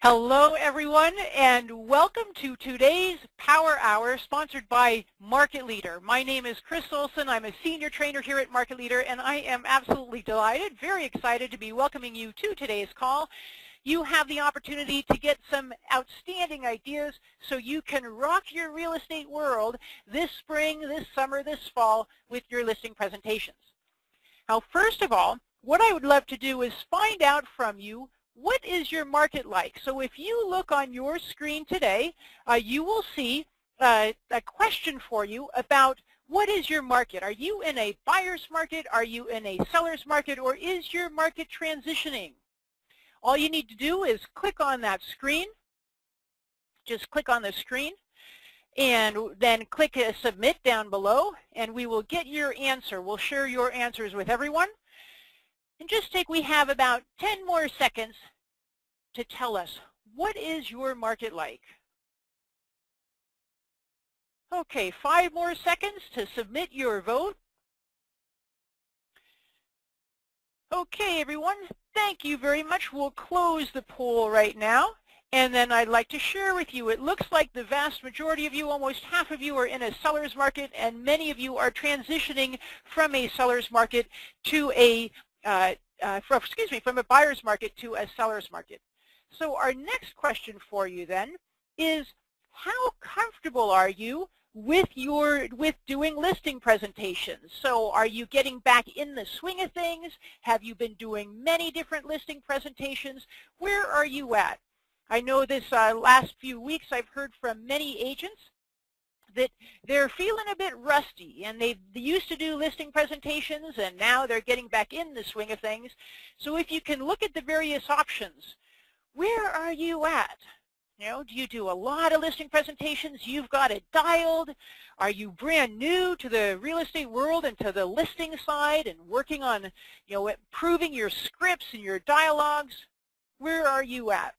Hello, everyone, and welcome to today's Power Hour, sponsored by Market Leader. My name is Chris Olson. I'm a senior trainer here at Market Leader, and I am absolutely delighted, very excited to be welcoming you to today's call. You have the opportunity to get some outstanding ideas so you can rock your real estate world this spring, this summer, this fall with your listing presentations. Now, first of all, what I would love to do is find out from you, what is your market like? So if you look on your screen today, you will see a question for you about what is your market? Are you in a buyer's market? Are you in a seller's market? Or is your market transitioning? All you need to do is click on that screen. Just click on the screen and then click Submit down below, and we will get your answer. We'll share your answers with everyone. And we have about 10 more seconds to tell us, what is your market like? Okay, 5 more seconds to submit your vote. Okay, everyone, thank you very much. We'll close the poll right now. And then I'd like to share with you, it looks like the vast majority of you, almost half of you, are in a seller's market, and many of you are transitioning from a seller's market to a from a buyer's market to a seller's market. So our next question for you then is, how comfortable are you with doing listing presentations? So are you getting back in the swing of things? Have you been doing many different listing presentations? Where are you at? I know this last few weeks I've heard from many agents that they're feeling a bit rusty, and they used to do listing presentations, and now they're getting back in the swing of things. So if you can look at the various options, where are you at? You know, do you do a lot of listing presentations? You've got it dialed. Are you brand new to the real estate world and to the listing side and working on, improving your scripts and your dialogues? Where are you at?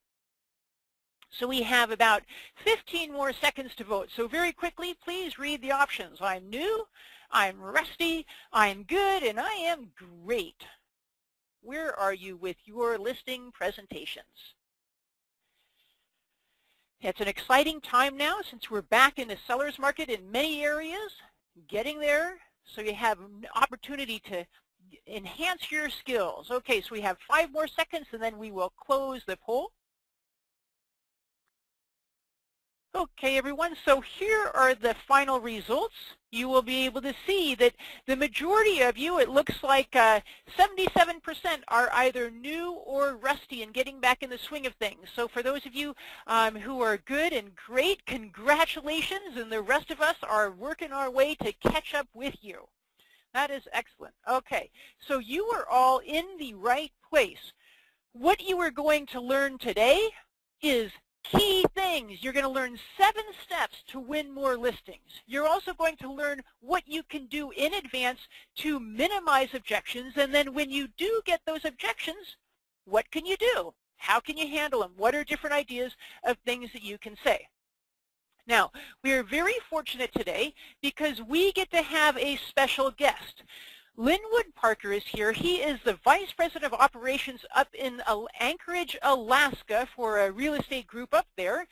So we have about 15 more seconds to vote. So very quickly, please read the options. I'm new, I'm rusty, I'm good, and I am great. Where are you with your listing presentations? It's an exciting time now since we're back in the seller's market in many areas, getting there, so you have an opportunity to enhance your skills. Okay, so we have 5 more seconds, and then we will close the poll. Okay, everyone, so here are the final results. You will be able to see that the majority of you, it looks like 77% are either new or rusty and getting back in the swing of things. So for those of you who are good and great, congratulations, and the rest of us are working our way to catch up with you. That is excellent. Okay, so you are all in the right place. What you are going to learn today is key things. You're going to learn 7 steps to win more listings. You're also going to learn what you can do in advance to minimize objections, and then when you do get those objections, what can you do? How can you handle them? What are different ideas of things that you can say? Now, we are very fortunate today because we get to have a special guest. Lindwood Parker is here. He is the Vice President of Operations up in Anchorage, Alaska, for a real estate group up there.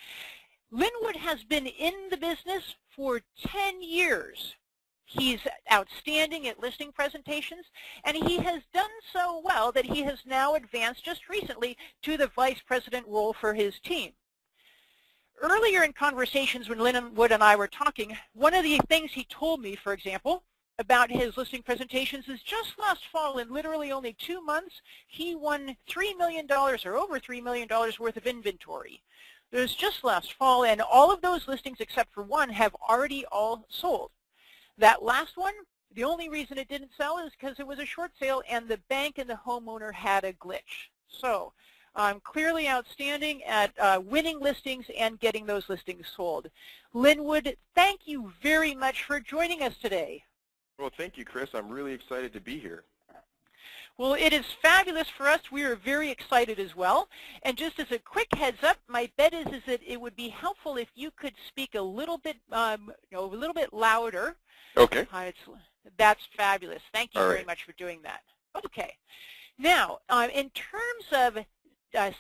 Lindwood has been in the business for 10 years. He's outstanding at listing presentations, and he has done so well that he has now advanced just recently to the Vice President role for his team. Earlier in conversations when Lindwood and I were talking, one of the things he told me, for example, about his listing presentations is just last fall, in literally only 2 months, he won $3 million or over $3 million worth of inventory. It was just last fall, and all of those listings except for one have already all sold. That last one, the only reason it didn't sell is because it was a short sale and the bank and the homeowner had a glitch. So clearly outstanding at winning listings and getting those listings sold. Lindwood, thank you very much for joining us today. Well, thank you, Chris. I'm really excited to be here. Well, it is fabulous for us. We are very excited as well. And just as a quick heads up, my bet is that it would be helpful if you could speak a little bit, a little bit louder. Okay. That's fabulous. Thank you All very right. much for doing that. Okay. Now, in terms of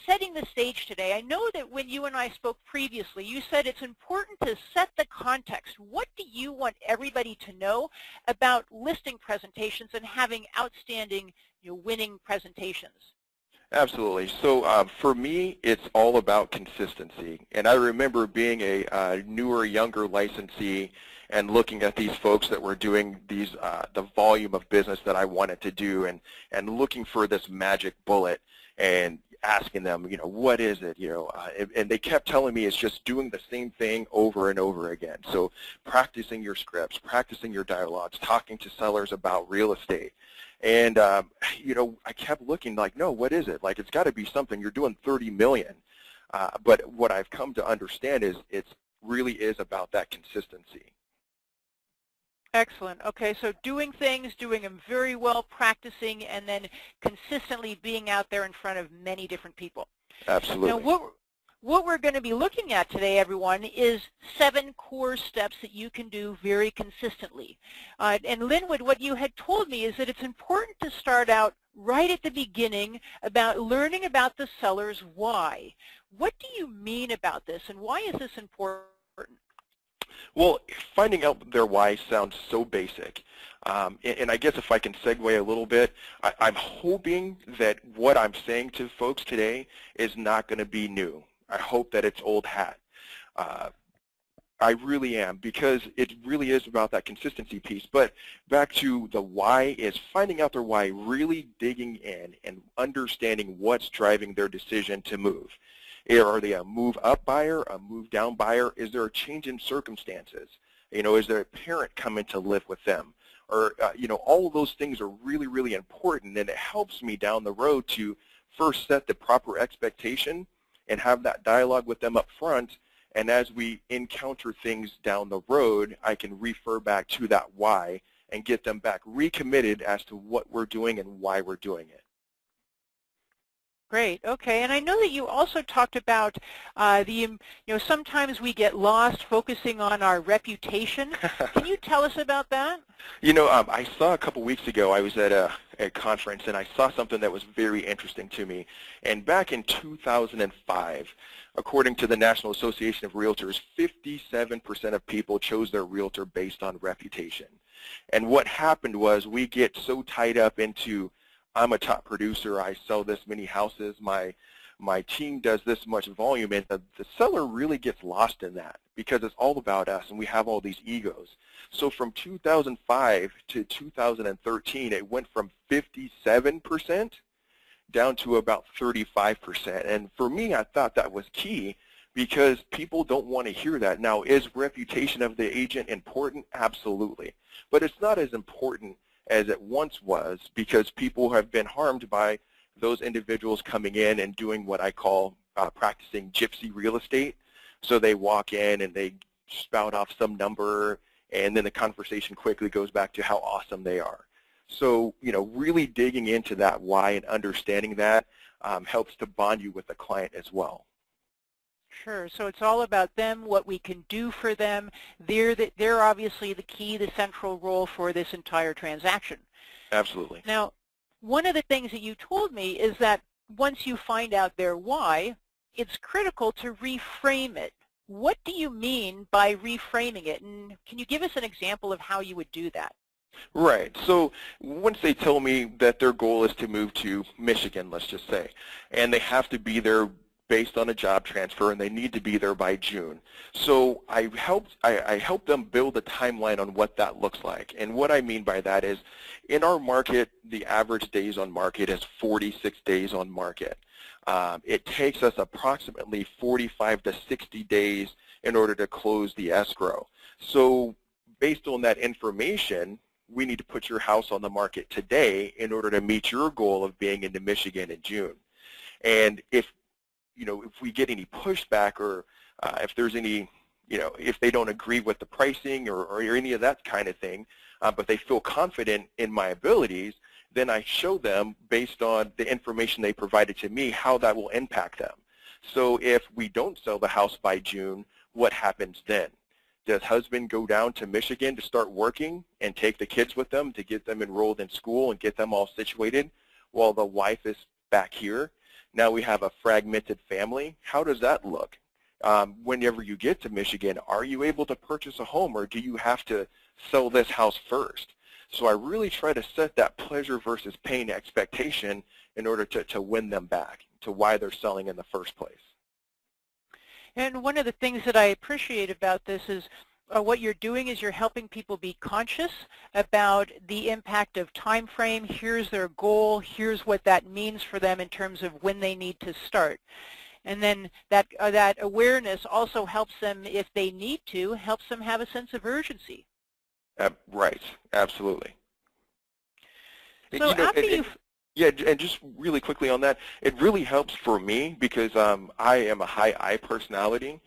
setting the stage today. I know that when you and I spoke previously, you said it's important to set the context. What do you want everybody to know about listing presentations and having outstanding, winning presentations? Absolutely. So for me, it's all about consistency. And I remember being a newer, younger licensee and looking at these folks that were doing these the volume of business that I wanted to do, and looking for this magic bullet and asking them, what is it, and they kept telling me it's just doing the same thing over and over again. So practicing your scripts, practicing your dialogues, talking to sellers about real estate. And, I kept looking like, no, what is it? Like, it's got to be something. You're doing 30 million. But what I've come to understand is it really is about that consistency. Excellent. Okay, so doing things, doing them very well, practicing, and then consistently being out there in front of many different people. Absolutely. Now, what we're going to be looking at today, everyone, is 7 core steps that you can do very consistently. And Lindwood, what you had told me is that it's important to start out right at the beginning about learning about the seller's why. What do you mean about this, and why is this important? Well, finding out their why sounds so basic. And I guess if I can segue a little bit, I'm hoping that what I'm saying to folks today is not going to be new. I hope that it's old hat. I really am, because it really is about that consistency piece. But back to the why, is finding out their why, really digging in and understanding what's driving their decision to move. Are they a move up buyer, a move down buyer? Is there a change in circumstances? Is there a parent coming to live with them? Or, all of those things are really, really important, and it helps me down the road to first set the proper expectation and have that dialogue with them up front. And as we encounter things down the road, I can refer back to that why and get them back recommitted as to what we're doing and why we're doing it. Great. Okay. And I know that you also talked about sometimes we get lost focusing on our reputation. Can you tell us about that? I saw a couple weeks ago, I was at a conference, and I saw something that was very interesting to me. And back in 2005, according to the National Association of Realtors, 57% of people chose their realtor based on reputation. And what happened was, we get so tied up into, I'm a top producer, I sell this many houses, my team does this much volume, and the seller really gets lost in that, because it's all about us and we have all these egos. So from 2005 to 2013, it went from 57% down to about 35%. And for me, I thought that was key, because people don't want to hear that. Now, is reputation of the agent important? Absolutely. But it's not as important as it once was, because people have been harmed by those individuals coming in and doing what I call practicing gypsy real estate. So they walk in and they spout off some number, and then the conversation quickly goes back to how awesome they are. So, really digging into that why and understanding that helps to bond you with the client as well. Sure. So it's all about them, what we can do for them. They're obviously the key, the central role for this entire transaction. Absolutely. Now, one of the things that you told me is that once you find out their why, it's critical to reframe it. What do you mean by reframing it? And can you give us an example of how you would do that? Right. So once they tell me that their goal is to move to Michigan, let's just say, and they have to be there based on a job transfer, and they need to be there by June. So I help them build a timeline on what that looks like. And what I mean by that is, in our market, the average days on market is 46 days on market. It takes us approximately 45 to 60 days in order to close the escrow. So based on that information, we need to put your house on the market today in order to meet your goal of being into Michigan in June. And if we get any pushback, or if there's any, if they don't agree with the pricing or any of that kind of thing, but they feel confident in my abilities, then I show them, based on the information they provided to me, how that will impact them. So if we don't sell the house by June, what happens then? Does husband go down to Michigan to start working and take the kids with them to get them enrolled in school and get them all situated, while the wife is back here? Now we have a fragmented family. How does that look? Whenever you get to Michigan, are you able to purchase a home, or do you have to sell this house first? So I really try to set that pleasure versus pain expectation in order to win them back to why they're selling in the first place. And one of the things that I appreciate about this is what you're doing is you're helping people be conscious about the impact of time frame. Here's their goal. Here's what that means for them in terms of when they need to start. And then that awareness also helps them, if they need to, helps them have a sense of urgency. Right, absolutely. So after yeah, and just really quickly on that, it really helps for me because I am a high I personality.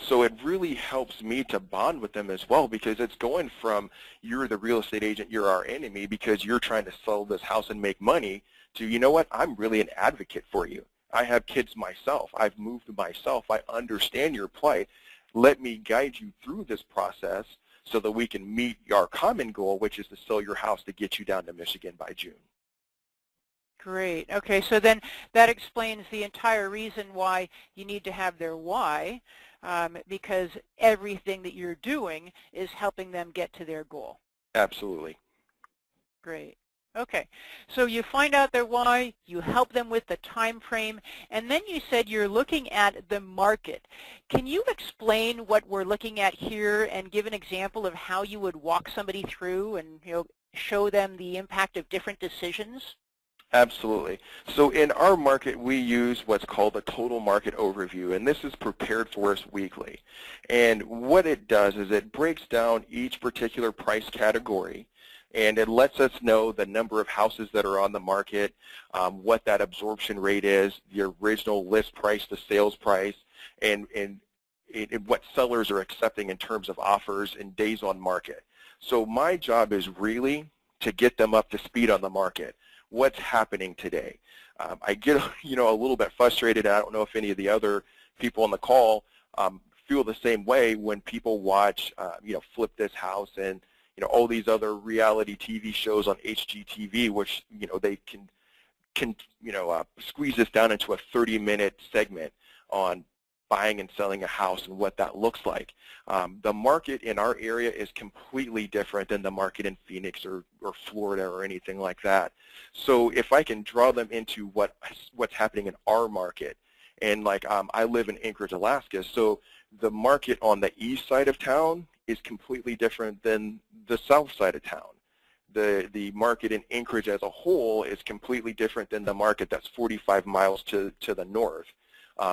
So it really helps me to bond with them as well, because it's going from you're the real estate agent, you're our enemy because you're trying to sell this house and make money, to, you know what, I'm really an advocate for you. I have kids myself. I've moved myself. I understand your plight. Let me guide you through this process so that we can meet our common goal, which is to sell your house to get you down to Michigan by June. Great. Okay, so then that explains the entire reason why you need to have their why, because everything that you're doing is helping them get to their goal. Absolutely. Great. Okay, so you find out their why, you help them with the time frame, and then you said you're looking at the market. Can you explain what we're looking at here and give an example of how you would walk somebody through and show them the impact of different decisions? Absolutely. So in our market, we use what's called a total market overview, and this is prepared for us weekly. And what it does is it breaks down each particular price category, and it lets us know the number of houses that are on the market, what that absorption rate is, the original list price, the sales price, and what sellers are accepting in terms of offers and days on market. So my job is really to get them up to speed on the market. What's happening today? I get a little bit frustrated, and I don't know if any of the other people on the call feel the same way when people watch Flip This House and all these other reality TV shows on HGTV, which they can squeeze this down into a 30-minute segment on buying and selling a house and what that looks like. The market in our area is completely different than the market in Phoenix or Florida or anything like that. So if I can draw them into what's happening in our market, and I live in Anchorage, Alaska, so the market on the east side of town is completely different than the south side of town. The market in Anchorage as a whole is completely different than the market that's 45 miles to the north,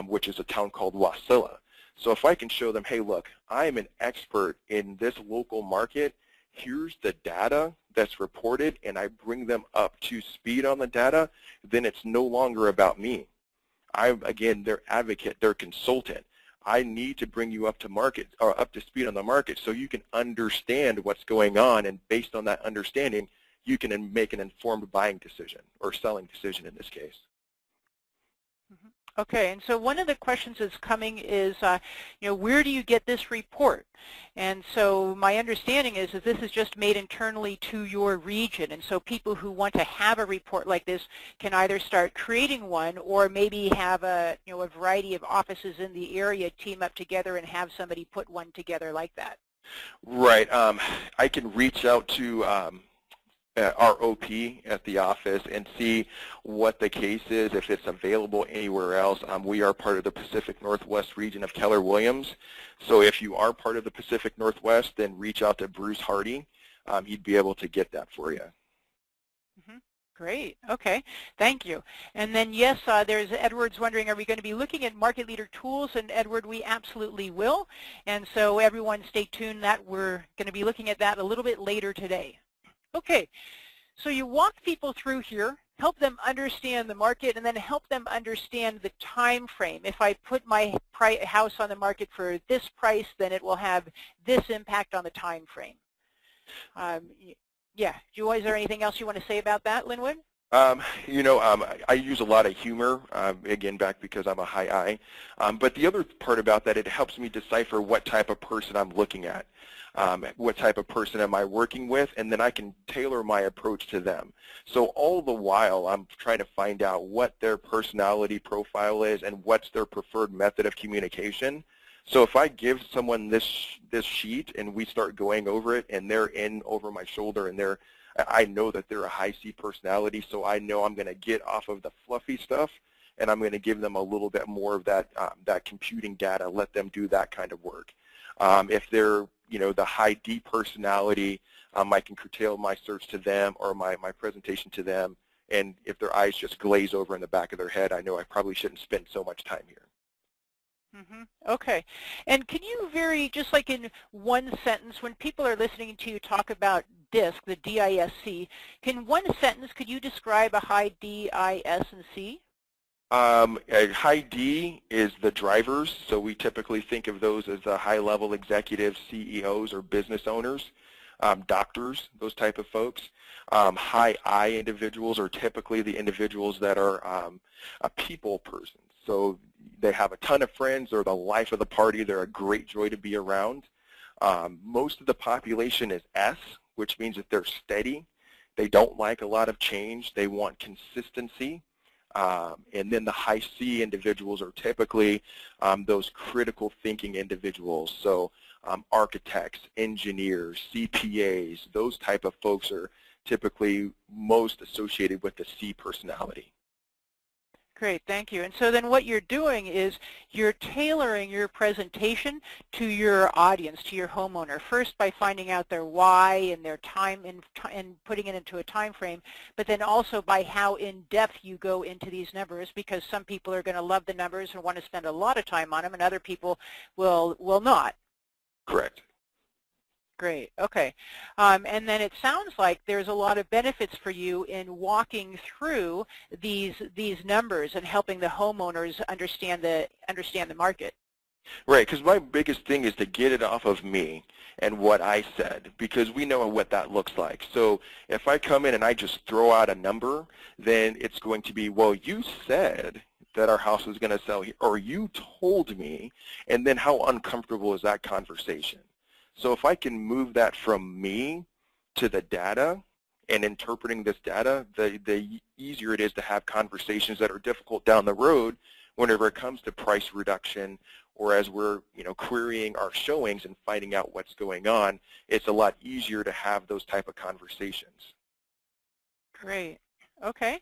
which is a town called Wasilla. So if I can show them, hey, look, I'm an expert in this local market, here's the data that's reported, and I bring them up to speed on the data, then it's no longer about me. I'm, again, their advocate, their consultant. I need to bring you up to market or up to speed on the market so you can understand what's going on, and based on that understanding, you can make an informed buying decision or selling decision in this case. Okay, and so one of the questions that's coming is, where do you get this report? And so my understanding is that this is just made internally to your region, and so people who want to have a report like this can either start creating one or maybe have a variety of offices in the area team up together and have somebody put one together like that. Right. I can reach out to our OP at the office and see what the case is, if it's available anywhere else. We are part of the Pacific Northwest region of Keller Williams. So if you are part of the Pacific Northwest, then reach out to Bruce Hardy. He'd be able to get that for you. Great. Okay. Thank you. And then, yes, there's Edward's wondering, are we going to be looking at market leader tools? And Edward, we absolutely will. And so everyone stay tuned that we're going to be looking at that a little bit later today. Okay, so you walk people through here, help them understand the market, and then help them understand the time frame. If I put my house on the market for this price, then it will have this impact on the time frame. Yeah, Joy, is there anything else you want to say about that, Lindwood? I use a lot of humor, again, back because I'm a high I. But the other part about that, it helps me decipher what type of person I'm looking at. What type of person am I working with, and then I can tailor my approach to them. So all the while, I'm trying to find out what their personality profile is and what's their preferred method of communication. So if I give someone this sheet and we start going over it, and they're in over my shoulder, and I know that they're a high C personality, so I know I'm going to get off of the fluffy stuff, and I'm going to give them a little bit more of that computing data, let them do that kind of work. If they're the high D personality, I can curtail my search to them or my presentation to them, and if their eyes just glaze over in the back of their head, I know I probably shouldn't spend so much time here. Okay. And can you just like in one sentence, when people are listening to you talk about DISC, the D-I-S-C, could you describe a high D, I, S, and C? A high D is the drivers, so we typically think of those as the high-level executives, CEOs, or business owners, doctors, those type of folks. High I individuals are typically the individuals that are a people person. So they have a ton of friends, they're the life of the party, they're a great joy to be around. Most of the population is S, which means that they're steady. They don't like a lot of change, they want consistency. And then the high C individuals are typically those critical thinking individuals. So architects, engineers, CPAs, those type of folks are typically most associated with the C personality. Great, thank you. And so then what you're doing is you're tailoring your presentation to your audience, to your homeowner, first by finding out their why and their time and putting it into a time frame, but then also by how in-depth you go into these numbers, because some people are going to love the numbers and want to spend a lot of time on them, and other people will not. Correct. Great, okay. And then it sounds like there's a lot of benefits for you in walking through these numbers and helping the homeowners understand the market. Right, because my biggest thing is to get it off of me and what I said, because we know what that looks like. So if I come in and I just throw out a number, then it's going to be, well, you said that our house was going to sell here, or you told me, and then how uncomfortable is that conversation? So if I can move that from me to the data and interpreting this data, the easier it is to have conversations that are difficult down the road whenever it comes to price reduction, or as we're querying our showings and finding out what's going on, it's a lot easier to have those type of conversations. Great. Okay.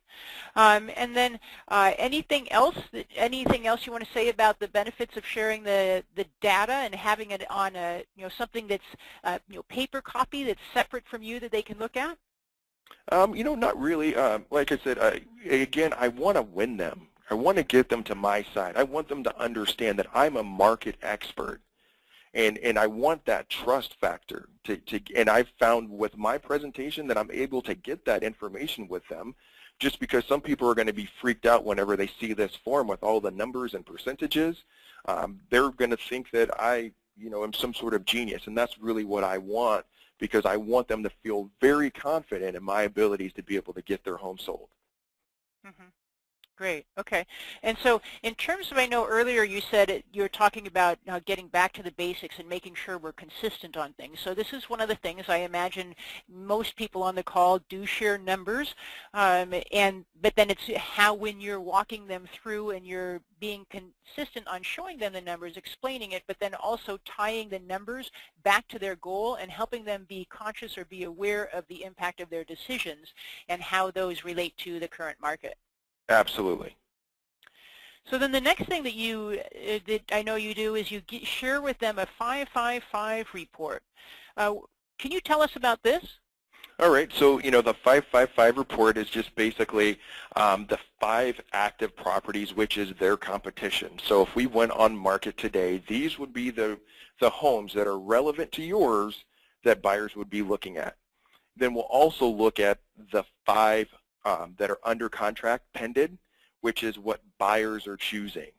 And then anything else you want to say about the benefits of sharing the data and having it on a something that's paper copy that's separate from you that they can look at? Not really. Like I said, again, I want to win them. I want to get them to my side. I want them to understand that I'm a market expert. And I want that trust factor and I've found with my presentation that I'm able to get that information with them, just because some people are going to be freaked out whenever they see this form with all the numbers and percentages. They're going to think that I am some sort of genius, and that's really what I want, because I want them to feel very confident in my abilities to be able to get their home sold. Mm-hmm. Great. Okay. And so in terms of, I know earlier you said you were talking about getting back to the basics and making sure we're consistent on things. So this is one of the things I imagine most people on the call do share numbers, but then it's how, when you're walking them through and you're being consistent on showing them the numbers, explaining it, but then also tying the numbers back to their goal and helping them be conscious or be aware of the impact of their decisions and how those relate to the current market. Absolutely. So then the next thing that I know you do is you share with them a 555 report. Can you tell us about this? All right. So, the 555 report is just basically the 5 active properties, which is their competition. So if we went on market today, these would be the homes that are relevant to yours that buyers would be looking at. Then we'll also look at the 5 that are under contract pending, which is what buyers are choosing.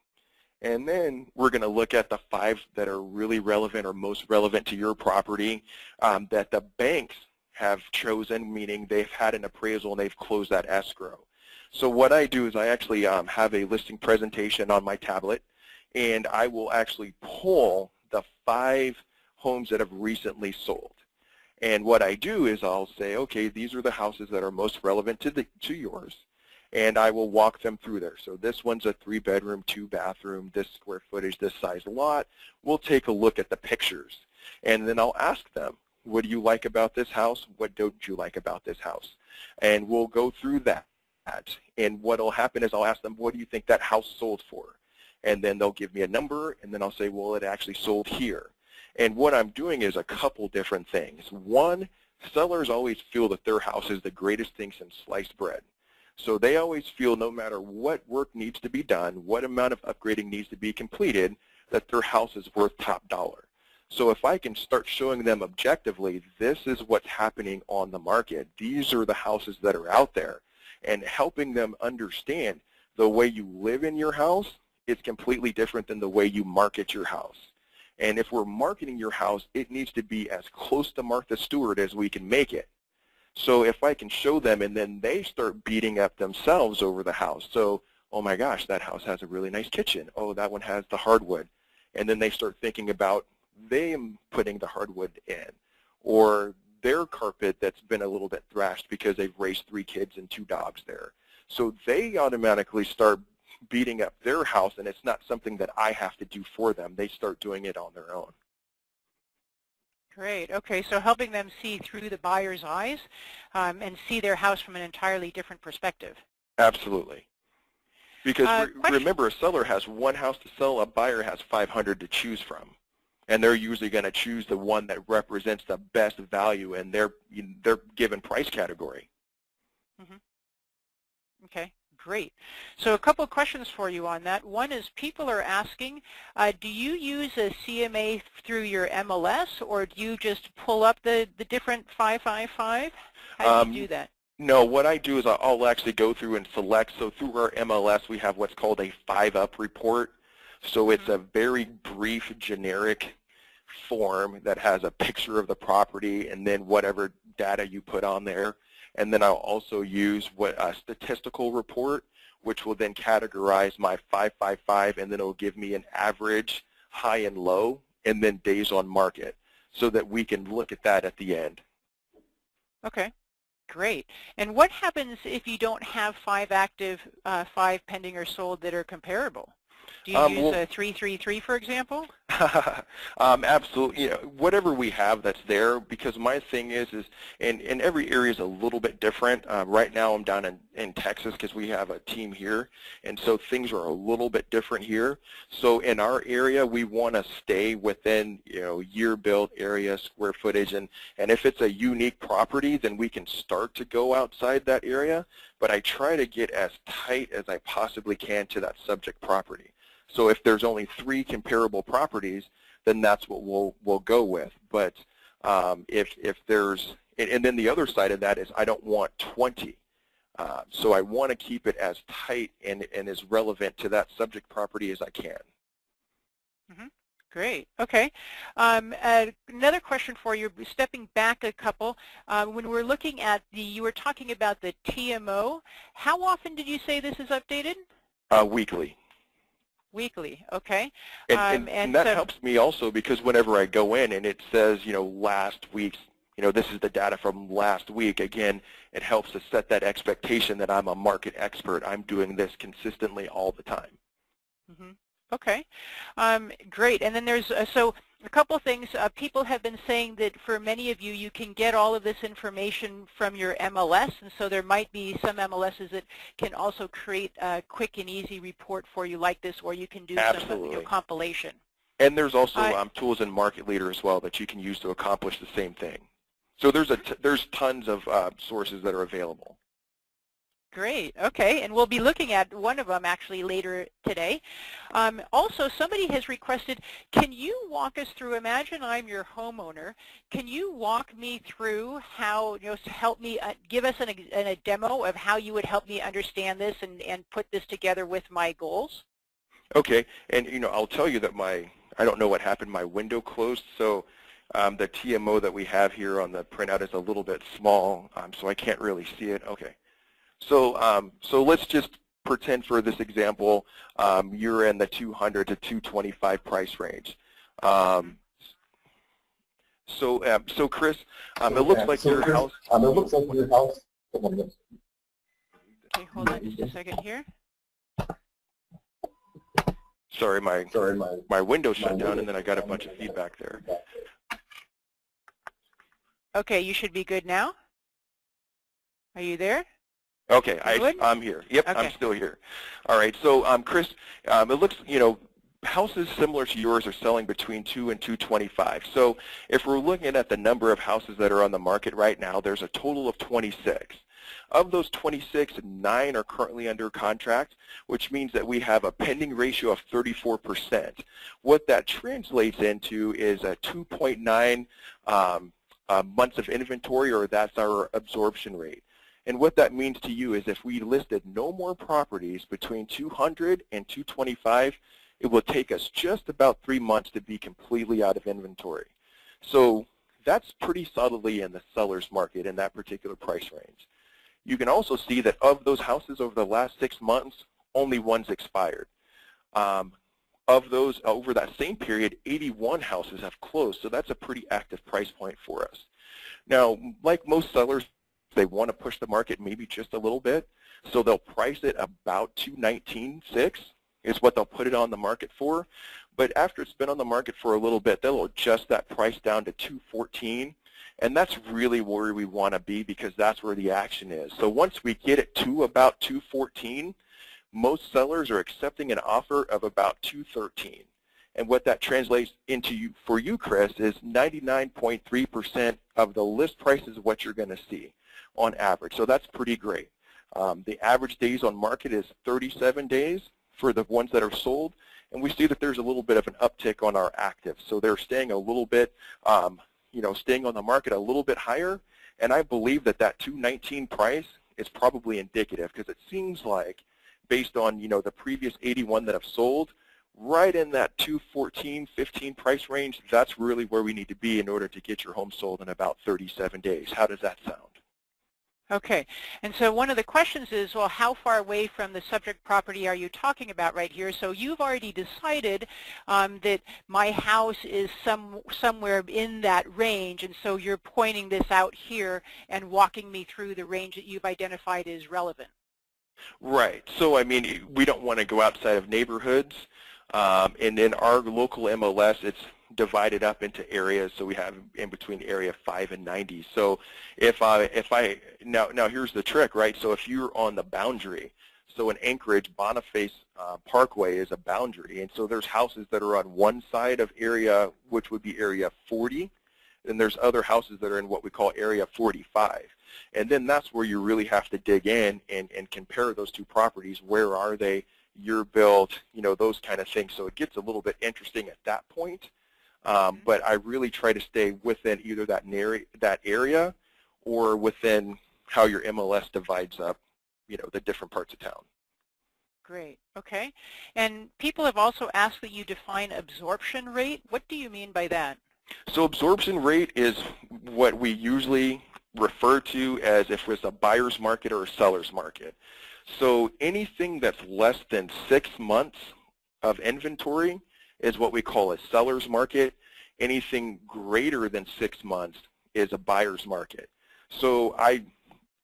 And then we're going to look at the 5 that are really relevant or most relevant to your property that the banks have chosen, meaning they've had an appraisal and they've closed that escrow. So what I do is I actually have a listing presentation on my tablet, and I will actually pull the 5 homes that have recently sold. And what I do is I'll say, okay, these are the houses that are most relevant to yours, and I will walk them through there. So this one's a 3-bedroom, 2-bathroom, this square footage, this size lot. We'll take a look at the pictures, and then I'll ask them, what do you like about this house? What don't you like about this house? And we'll go through that. And what will happen is I'll ask them, what do you think that house sold for? And then they'll give me a number, and then I'll say, well, it actually sold here. And what I'm doing is a couple different things. One, sellers always feel that their house is the greatest thing since sliced bread. So they always feel no matter what work needs to be done, what amount of upgrading needs to be completed, that their house is worth top dollar. So if I can start showing them objectively, this is what's happening on the market. These are the houses that are out there. And helping them understand the way you live in your house is completely different than the way you market your house. And if we're marketing your house, it needs to be as close to Martha Stewart as we can make it. So if I can show them and then they start beating up themselves over the house. So, oh my gosh, that house has a really nice kitchen. Oh, that one has the hardwood. And then they start thinking about them putting the hardwood in, or their carpet that's been a little bit thrashed because they've raised 3 kids and 2 dogs there. So they automatically start beating up their house, and it's not something that I have to do for them. They start doing it on their own. Great. Okay, so helping them see through the buyer's eyes and see their house from an entirely different perspective. Absolutely. Because remember, a seller has 1 house to sell, a buyer has 500 to choose from. And they're usually going to choose the one that represents the best value in their given price category. Mm-hmm. Okay, great. So a couple of questions for you on that. One is people are asking, do you use a CMA through your MLS, or do you just pull up the different 555? How do you do that? No, what I do is I'll actually go through and select. So through our MLS, we have what's called a 5-up report. So it's a very brief, generic form that has a picture of the property and then whatever data you put on there. And then I'll also use a statistical report, which will then categorize my 555, and then it'll give me an average, high and low, and then days on market, so that we can look at that at the end. Okay. Great. And what happens if you don't have 5 active, 5 pending or sold that are comparable? Do you use a 333, for example? Absolutely. You know, whatever we have that's there, because my thing is and every area is a little bit different. Right now I'm down in Texas because we have a team here, and so things are a little bit different here. So in our area, we want to stay within, you know, year built area, square footage, and if it's a unique property, then we can start to go outside that area. But I try to get as tight as I possibly can to that subject property. So if there's only 3 comparable properties, then that's what we'll go with. But if there's, and then the other side of that is I don't want 20. So I want to keep it as tight and as relevant to that subject property as I can. Mm-hmm. Great. Okay. Another question for you, stepping back a couple. When we're looking at you were talking about the TMO. How often did you say this is updated? Weekly. Weekly, okay. And that helps me also, because whenever I go in and it says, you know, last week's, you know, this is the data from last week, again, it helps to set that expectation that I'm a market expert. I'm doing this consistently all the time. Mm-hmm. Okay, great. And then there's, so a couple of things. People have been saying that for many of you, you can get all of this information from your MLS, and so there might be some MLSs that can also create a quick and easy report for you like this, or you can do some compilation. And there's also tools in Market Leader as well that you can use to accomplish the same thing. So there's tons of sources that are available. Great. Okay, and we'll be looking at one of them actually later today. Also, somebody has requested, can you walk us through, imagine I'm your homeowner, can you walk me through how, you know, help me, give us a demo of how you would help me understand this and put this together with my goals? Okay, and you know, I'll tell you that I don't know what happened, my window closed, so the TMO that we have here on the printout is a little bit small, so I can't really see it. Okay. So let's just pretend for this example you're in the 200 to 225 price range. So Chris, it looks like your house. Okay, hold on just a second here. Sorry, my window shut down, and then I got a bunch of feedback there. Okay, you should be good now. Are you there? Okay, I'm here. Yep, okay. I'm still here. All right, so Chris, it looks, houses similar to yours are selling between 2 and 225. So if we're looking at the number of houses that are on the market right now, there's a total of 26. Of those 26, 9 are currently under contract, which means that we have a pending ratio of 34%. What that translates into is a 2.9 months of inventory, or that's our absorption rate. And what that means to you is if we listed no more properties between 200 and 225, it will take us just about 3 months to be completely out of inventory. So that's pretty solidly in the seller's market in that particular price range. You can also see that of those houses over the last 6 months, only one's expired. Of those, over that same period, 81 houses have closed, so that's a pretty active price point for us. Now, like most sellers, they want to push the market maybe just a little bit, so they'll price it about $219,600 is what they'll put it on the market for. But after it's been on the market for a little bit, they'll adjust that price down to $214,000. And that's really where we want to be, because that's where the action is. So once we get it to about $214,000, most sellers are accepting an offer of about $213,000. And what that translates into for you, Chris, is 99.3% of the list price is what you're going to see on average. So that's pretty great. The average days on market is 37 days for the ones that are sold. And we see that there's a little bit of an uptick on our active. So they're staying a little bit staying on the market a little bit higher, and I believe that that $219,000 price is probably indicative, because it seems like, based on the previous 81 that have sold, right in that $214,000, $15,000 price range, that's really where we need to be in order to get your home sold in about 37 days. How does that sound? Okay, and so one of the questions is, well, how far away from the subject property are you talking about right here? So you've already decided that my house is somewhere in that range, and so you're pointing this out here and walking me through the range that you've identified as relevant. Right. So, I mean, we don't want to go outside of neighborhoods, and in our local MLS, it's divided up into areas, so we have in between area 5 and 90. So now here's the trick, right? So if you're on the boundary, so in Anchorage, Boniface Parkway is a boundary, and so there's houses that are on one side of area, which would be area 40, and there's other houses that are in what we call area 45. And then that's where you really have to dig in and compare those two properties. Where are they? Year built, those kind of things. So it gets a little bit interesting at that point. But I really try to stay within either that area or within how your MLS divides up, the different parts of town. Great. Okay. And people have also asked that you define absorption rate. What do you mean by that? So absorption rate is what we usually refer to as if it's a buyer's market or a seller's market. So anything that's less than 6 months of inventory is what we call a seller's market. Anything greater than 6 months is a buyer's market. So I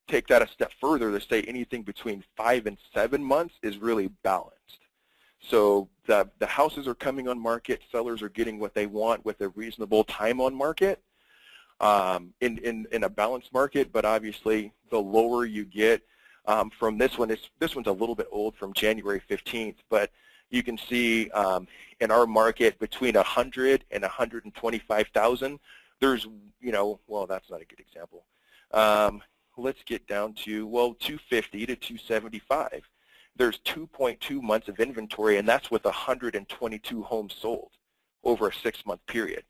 take that a step further to say anything between 5 and 7 months is really balanced. So the houses are coming on market, sellers are getting what they want with a reasonable time on market in a balanced market, but obviously the lower you get from this one, this one's a little bit old from January 15th, but you can see in our market between 100 and 125,000, there's, well, that's not a good example. Let's get down to, well, 250 to 275. There's 2.2 months of inventory, and that's with 122 homes sold over a 6-month period.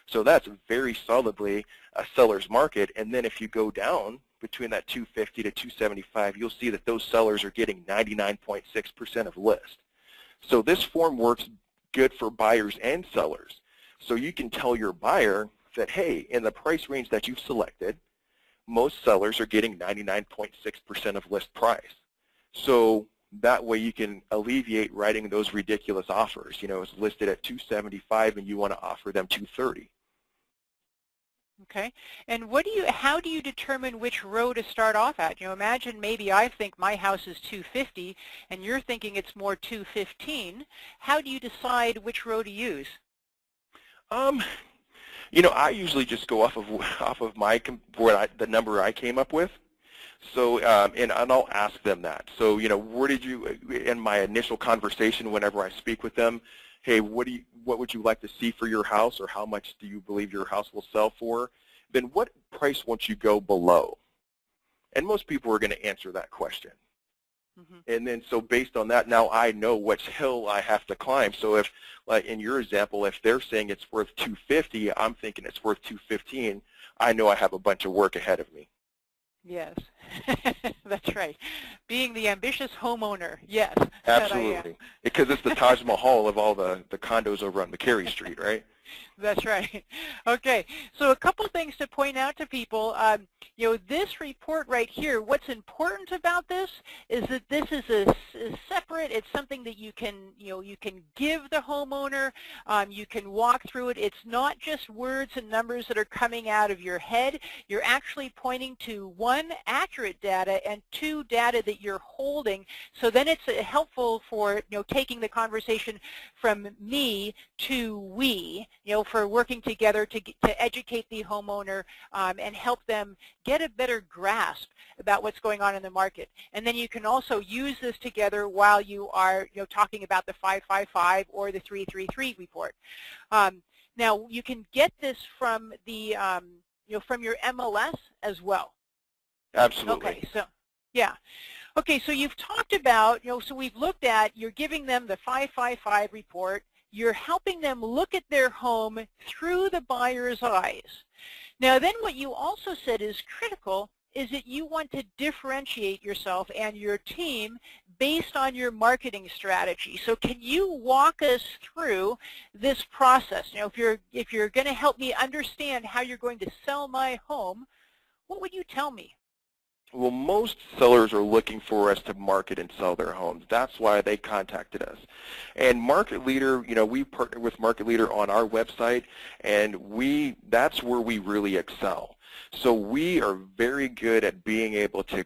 So that's very solidly a seller's market. And then if you go down between that 250 to 275, you'll see that those sellers are getting 99.6% of list. So this form works good for buyers and sellers. So you can tell your buyer that, hey, in the price range that you've selected, most sellers are getting 99.6% of list price. So that way you can alleviate writing those ridiculous offers. You know, it's listed at $275 and you want to offer them $230. Okay, and how do you determine which row to start off at? You know, imagine maybe I think my house is 250 and you're thinking it's more 215. How do you decide which row to use? You know, I usually just go off of the number I came up with. So, and I'll ask them that. So, you know, where did you, in my initial conversation, whenever I speak with them, hey, what would you like to see for your house, or how much do you believe your house will sell for? Then what price won't you go below? And most people are going to answer that question. Mm-hmm. And then so based on that, now I know which hill I have to climb. So if, like in your example, if they're saying it's worth $250, I'm thinking it's worth $215, I know I have a bunch of work ahead of me. Yes, that's right. Being the ambitious homeowner, yes. Absolutely, because it's the Taj Mahal of all the condos over on McCary Street, right? That's right. Okay, so a couple things to point out to people. You know, this report right here, what's important about this is that this is a separate, it's something that you can, you can give the homeowner, you can walk through it. It's not just words and numbers that are coming out of your head. You're actually pointing to, one, accurate data, and two, data that you're holding. So then it's helpful for, taking the conversation from me to we, for working together to educate the homeowner and help them get a better grasp about what's going on in the market. And then you can also use this together while you are talking about the 555 or the 333 report. Now you can get this from the from your MLS as well. Absolutely. Okay, so yeah. Okay, so you've talked about, so we've looked at, you're giving them the 555 report. You're helping them look at their home through the buyer's eyes. Now then what you also said is critical is that you want to differentiate yourself and your team based on your marketing strategy. So can you walk us through this process? If you're going to help me understand how you're going to sell my home, what would you tell me? Well, most sellers are looking for us to market and sell their homes. That's why they contacted us. And Market Leader, we partner with Market Leader on our website, and that's where we really excel. So we are very good at being able to,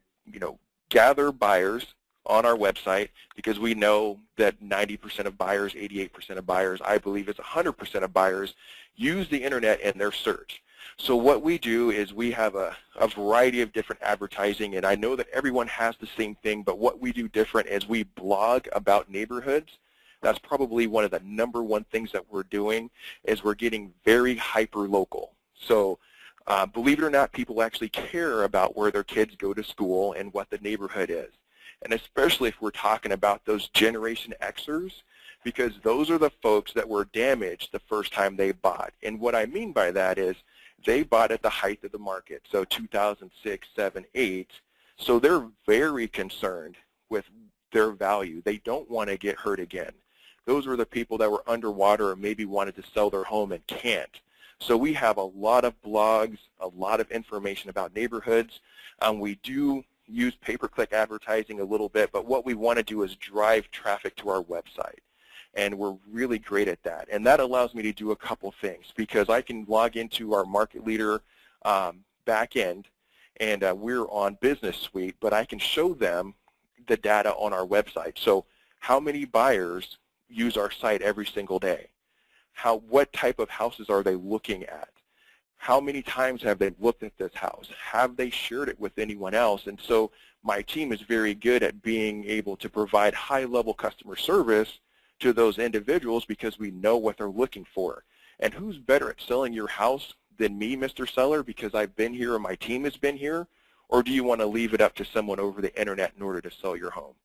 gather buyers on our website, because we know that 90% of buyers, 88% of buyers, I believe it's 100% of buyers, use the internet in their search. So what we do is we have a variety of different advertising, and I know that everyone has the same thing, but what we do different is we blog about neighborhoods. That's probably one of the #1 things that we're doing, is we're getting very hyper-local. So believe it or not, people actually care about where their kids go to school and what the neighborhood is. And especially if we're talking about those Generation Xers, because those are the folks that were damaged the first time they bought. And what I mean by that is they bought at the height of the market, so 2006, 7, 8. So they're very concerned with their value. They don't want to get hurt again. Those were the people that were underwater or maybe wanted to sell their home and can't. So we have a lot of blogs, a lot of information about neighborhoods. We do use pay-per-click advertising a little bit, but what we want to do is drive traffic to our website. And we're really great at that. And that allows me to do a couple things, because I can log into our Market Leader back end, and we're on Business Suite, but I can show them the data on our website. So how many buyers use our site every single day? What type of houses are they looking at? How many times have they looked at this house? Have they shared it with anyone else? And so my team is very good at being able to provide high-level customer service to those individuals, because we know what they're looking for. And who's better at selling your house than me, Mr. Seller, because I've been here and my team has been here? Or do you want to leave it up to someone over the internet in order to sell your home?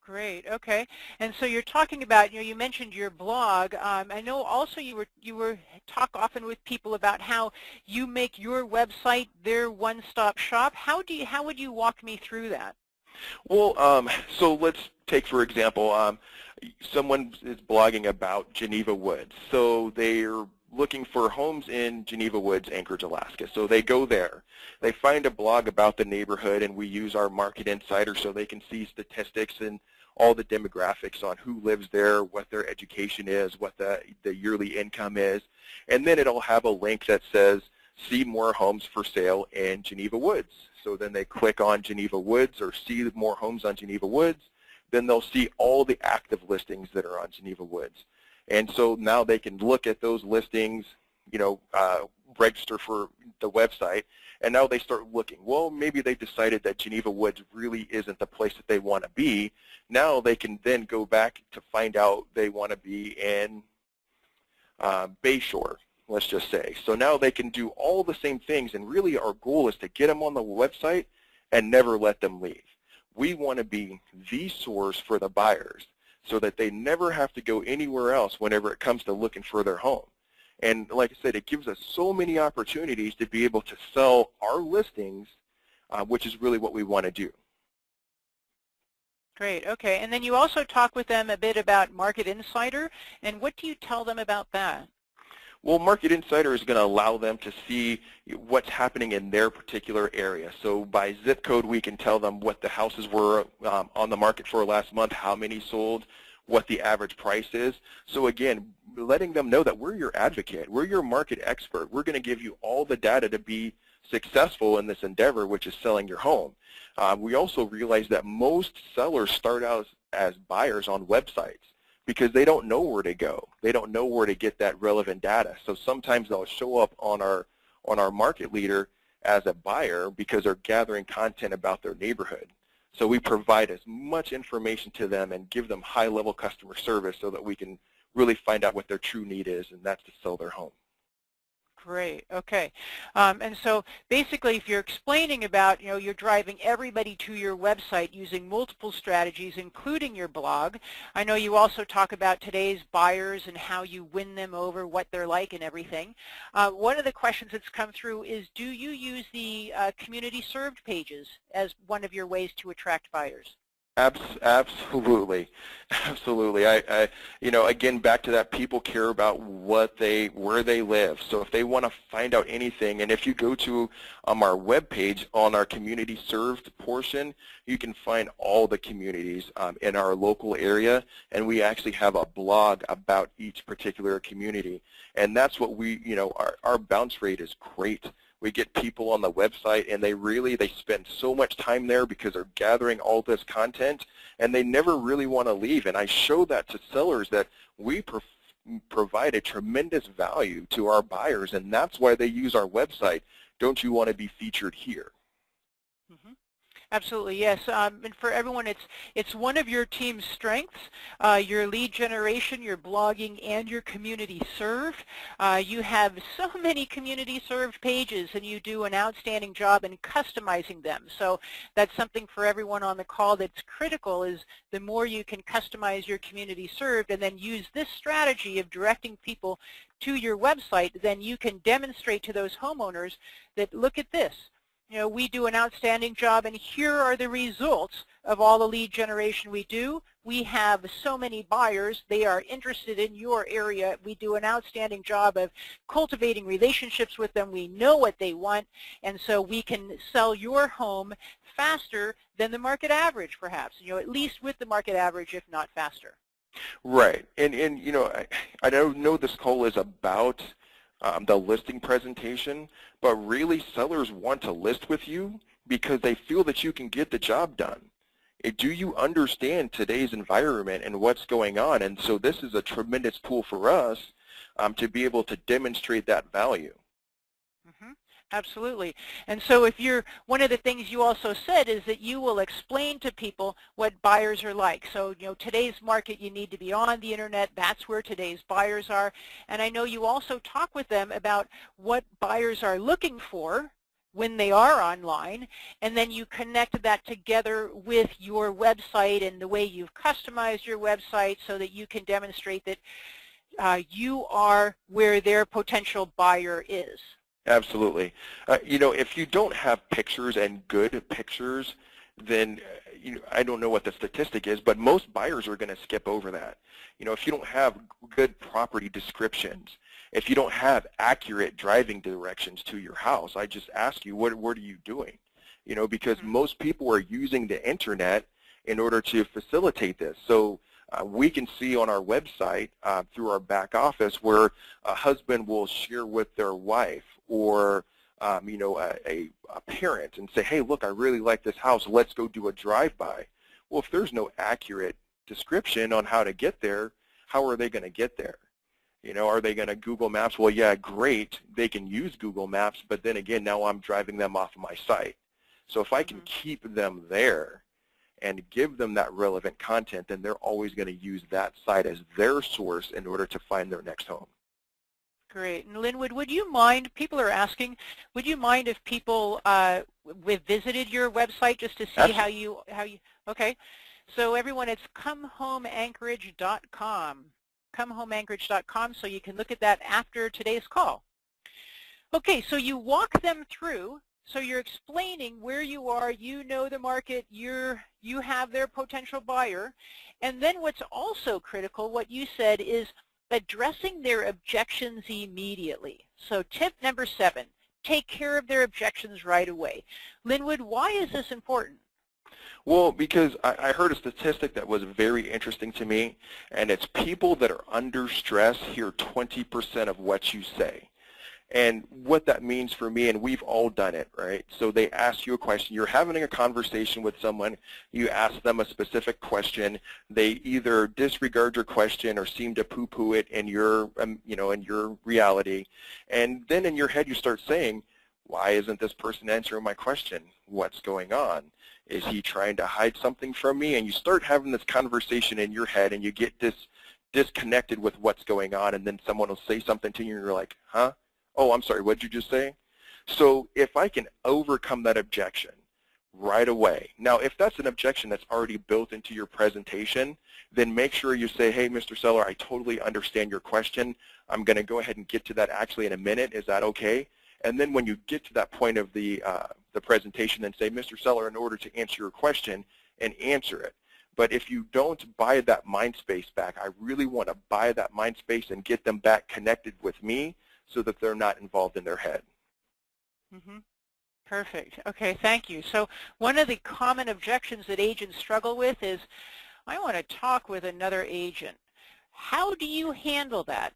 Great. Okay. And so you're talking about, you mentioned your blog. I know also you were talk often with people about how you make your website their one-stop shop. How would you walk me through that? Well, so let's take, for example, someone is blogging about Geneva Woods. So they're looking for homes in Geneva Woods, Anchorage, Alaska. So they go there. They find a blog about the neighborhood, and we use our Market Insider so they can see statistics and all the demographics on who lives there, what their education is, what the yearly income is. And then it'll have a link that says, see more homes for sale in Geneva Woods. So then they click on Geneva Woods or see more homes on Geneva Woods. Then they'll see all the active listings that are on Geneva Woods. And so now they can look at those listings, register for the website, and now they start looking. Well, maybe they decided that Geneva Woods really isn't the place that they want to be. Now they can then go back to find out they want to be in Bayshore, let's just say. So now they can do all the same things, and really our goal is to get them on the website and never let them leave. We want to be the source for the buyers so that they never have to go anywhere else whenever it comes to looking for their home. And like I said, it gives us so many opportunities to be able to sell our listings, which is really what we want to do. Great. Okay. And then you also talk with them a bit about Market Insider. And what do you tell them about that? Well, Market Insider is going to allow them to see what's happening in their particular area. So by zip code, we can tell them what the houses were on the market for last month, how many sold, what the average price is. So again, letting them know that we're your advocate, we're your market expert. We're going to give you all the data to be successful in this endeavor, which is selling your home. We also realize that most sellers start out as buyers on websites, because they don't know where to go. They don't know where to get that relevant data. So sometimes they'll show up on our market leader as a buyer because they're gathering content about their neighborhood. So we provide as much information to them and give them high-level customer service so that we can really find out what their true need is, and that's to sell their home. Great. Okay. And so basically, if you're explaining about, you're driving everybody to your website using multiple strategies, including your blog. I know you also talk about today's buyers and how you win them over, what they're like and everything. One of the questions that's come through is, do you use the community served pages as one of your ways to attract buyers? Absolutely, absolutely. Again, back to that, people care about where they live. So if they want to find out anything, and if you go to our webpage on our community served portion, you can find all the communities in our local area, and we actually have a blog about each particular community. And that's what our bounce rate is great. We get people on the website, and they spend so much time there because they're gathering all this content, and they never really want to leave. And I show that to sellers that we provide a tremendous value to our buyers, and that's why they use our website. Don't you want to be featured here? Mm-hmm. Absolutely, yes. And for everyone, it's one of your team's strengths, your lead generation, your blogging, and your community served. You have so many community served pages, and you do an outstanding job in customizing them. So that's something for everyone on the call that's critical, is the more you can customize your community served and then use this strategy of directing people to your website, then you can demonstrate to those homeowners that, look at this. We do an outstanding job, and here are the results of all the lead generation we do. We have so many buyers. They are interested in your area. We do an outstanding job of cultivating relationships with them. We know what they want, and so we can sell your home faster than the market average, perhaps, at least with the market average, if not faster. Right. And I don't know this call is about the listing presentation, but really sellers want to list with you because they feel that you can get the job done. Do you understand today's environment and what's going on? And so this is a tremendous tool for us to be able to demonstrate that value. Mm-hmm. Absolutely. And so if one of the things you also said is that you will explain to people what buyers are like. So, today's market, you need to be on the internet. That's where today's buyers are. And I know you also talk with them about what buyers are looking for when they are online, and then you connect that together with your website and the way you've customized your website so that you can demonstrate that you are where their potential buyer is. Absolutely. If you don't have pictures and good pictures, then I don't know what the statistic is, but most buyers are going to skip over that. If you don't have good property descriptions If you don't have accurate driving directions to your house, I just ask you, what are you doing? You know, because most people are using the internet in order to facilitate this. So we can see on our website through our back office where a husband will share with their wife or you know, a parent and say, hey, look, I really like this house. Let's go do a drive-by. Well, if there's no accurate description on how to get there, how are they going to get there? You know, are they going to Google Maps? Well, yeah, great. They can use Google Maps, but then again, now I'm driving them off of my site. So if I can keep them there and give them that relevant content, then they're always going to use that site as their source in order to find their next home. Great. And Lindwood, would you mind, people are asking, would you mind if people visited your website just to see how you, okay. So everyone, it's comehomeanchorage.com. comehomeanchorage.com, so you can look at that after today's call. Okay, so you walk them through, so you're explaining where you are, you know the market, you have their potential buyer, and then what's also critical, what you said, is addressing their objections immediately. So tip number 7, take care of their objections right away. Lindwood, why is this important? Well, because I heard a statistic that was very interesting to me, and it's people that are under stress hear 20% of what you say. And what that means for me, and we've all done it, right? So they ask you a question. You're having a conversation with someone. You ask them a specific question. They either disregard your question or seem to poo-poo it in your, you know, in your reality. And then in your head you start saying, why isn't this person answering my question? What's going on? Is he trying to hide something from me? And you start having this conversation in your head, and you get disconnected with what's going on, and then someone will say something to you, and you're like, huh? Oh, I'm sorry, what did you just say? So if I can overcome that objection right away. Now, if that's an objection that's already built into your presentation, then make sure you say, hey, Mr. Seller, I totally understand your question. I'm going to go ahead and get to that actually in a minute. Is that okay? And then when you get to that point of the presentation, then say, Mr. Seller, in order to answer your question, and answer it. But if you don't buy that mind space back, I really want to buy that mind space and get them back connected with me so that they're not involved in their head. Perfect. Okay, thank you. So one of the common objections that agents struggle with is, I want to talk with another agent. How do you handle that?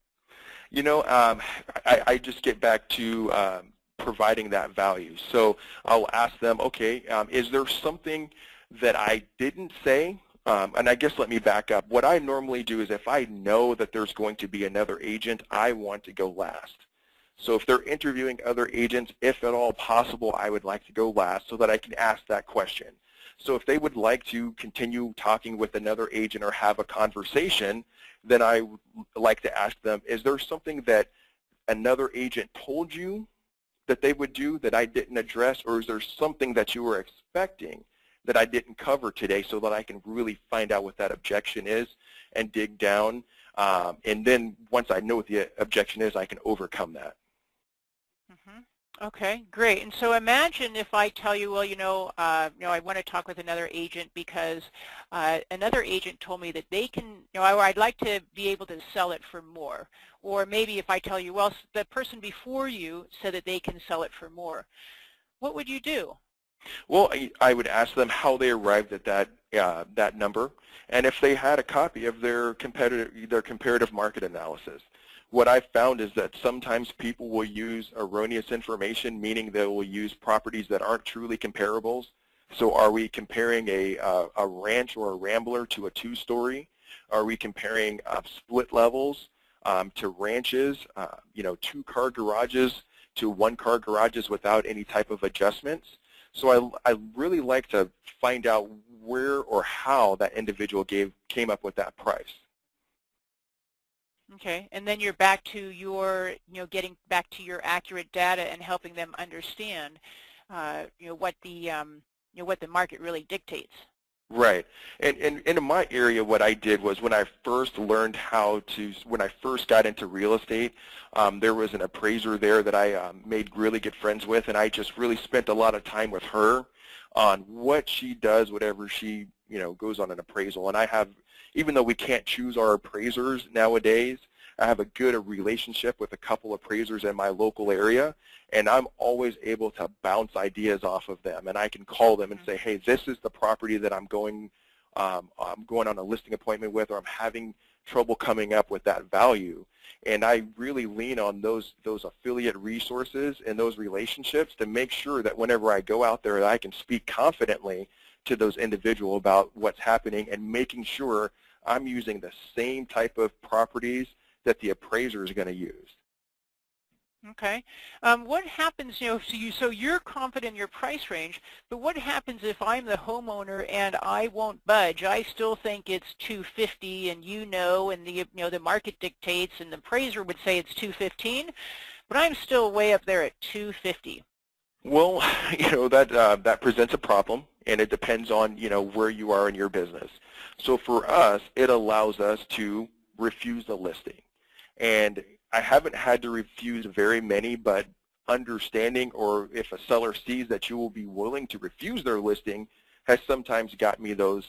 You know, I just get back to providing that value. So I'll ask them, okay, is there something that I didn't say? And I guess let me back up. What I normally do is if I know that there's going to be another agent, I want to go last. So if they're interviewing other agents, if at all possible, I would like to go last so that I can ask that question. So if they would like to continue talking with another agent or have a conversation, then I would like to ask them, is there something that another agent told you that they would do that I didn't address, or is there something that you were expecting that I didn't cover today, so that I can really find out what that objection is and dig down. And then once I know what the objection is, I can overcome that. Okay, great. And so imagine if I tell you, well, I want to talk with another agent because another agent told me that they can, I'd like to be able to sell it for more. Or maybe if I tell you, well, the person before you said that they can sell it for more. What would you do? Well, I would ask them how they arrived at that number, and if they had a copy of their comparative market analysis. What I've found is that sometimes people will use erroneous information, meaning they will use properties that aren't truly comparables. So are we comparing a ranch or a rambler to a two-story? Are we comparing split levels to ranches, two-car garages to one-car garages without any type of adjustments? So I really like to find out where or how that individual came up with that price. Okay, and then you're back to your, getting back to your accurate data and helping them understand, what the market really dictates. Right, and in my area, what I did was when I first learned when I first got into real estate, there was an appraiser there that I made really good friends with, and I just really spent a lot of time with her on what she does, whatever she, goes on an appraisal. And I have, even though we can't choose our appraisers nowadays, I have a good relationship with a couple appraisers in my local area, and I'm always able to bounce ideas off of them. And I can call them and say, hey, this is the property that I'm going on a listing appointment with, or I'm having trouble coming up with that value. And I really lean on those affiliate resources and those relationships to make sure that whenever I go out there, I can speak confidently to those individuals about what's happening, and making sure I'm using the same type of properties that the appraiser is going to use. Okay. What happens, so you're confident in your price range, but what happens if I'm the homeowner and I won't budge? I still think it's 250, and and the market dictates, and the appraiser would say it's 215, but I'm still way up there at 250. Well, that presents a problem, and it depends on where you are in your business. So for us, it allows us to refuse the listing, and I haven't had to refuse very many, but understanding, or if a seller sees that you will be willing to refuse their listing, has sometimes got me those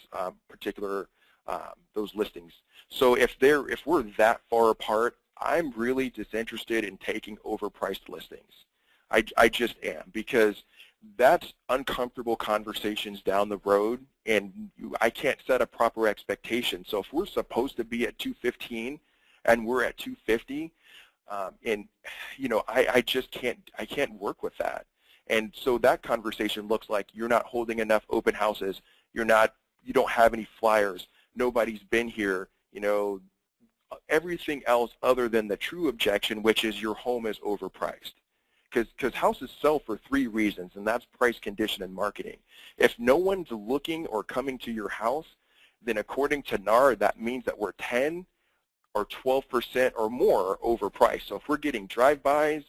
those listings. So if we're that far apart, I'm really disinterested in taking overpriced listings. I just am, because that's uncomfortable conversations down the road, and I can't set a proper expectation. So if we're supposed to be at 215 and we're at 250, and I just can't work with that. And so that conversation looks like you're not holding enough open houses, you don't have any flyers, nobody's been here, everything else other than the true objection, which is your home is overpriced. Because houses sell for 3 reasons, and that's price, condition, and marketing. If no one's looking or coming to your house, then according to NAR, that means that we're 10 or 12% or more overpriced. So if we're getting drive-bys,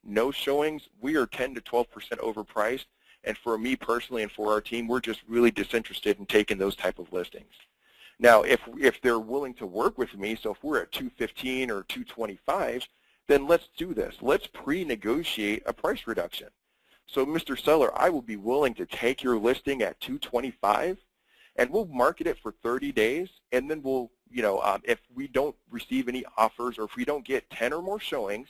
no showings, we are 10 to 12% overpriced. And for me personally and for our team, we're just really disinterested in taking those type of listings. Now, if they're willing to work with me, so if we're at 215 or 225, then let's do this. Let's pre-negotiate a price reduction. So, Mr. Seller, I will be willing to take your listing at 225, and we'll market it for 30 days, and then we'll, if we don't receive any offers, or if we don't get 10 or more showings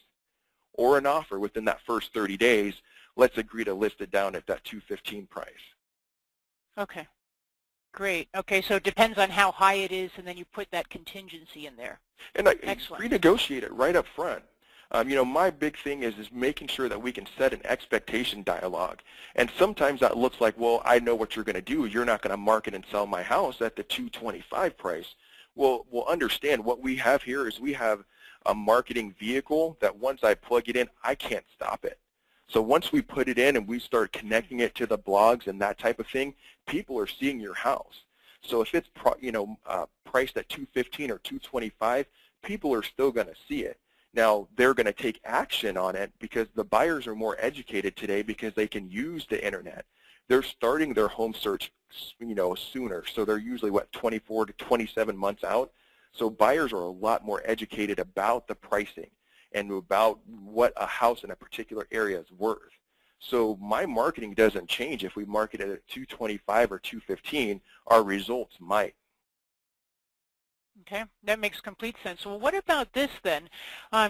or an offer within that first 30 days, let's agree to list it down at that 215 price. Okay. Great. Okay, so it depends on how high it is, and then you put that contingency in there. And I renegotiate it right up front. My big thing is making sure that we can set an expectation dialogue. And sometimes that looks like, well, I know what you're going to do. You're not going to market and sell my house at the 225 price. Well, understand what we have here is we have a marketing vehicle that once I plug it in, I can't stop it. So once we put it in and we start connecting it to the blogs and that type of thing, people are seeing your house. So if it's priced at 215 or 225, people are still going to see it. Now, they're going to take action on it because the buyers are more educated today because they can use the internet. They're starting their home search, sooner. So they're usually, 24 to 27 months out. So buyers are a lot more educated about the pricing and about what a house in a particular area is worth. So my marketing doesn't change if we market it at 225 or 215. Our results might. Okay, that makes complete sense. Well, what about this then?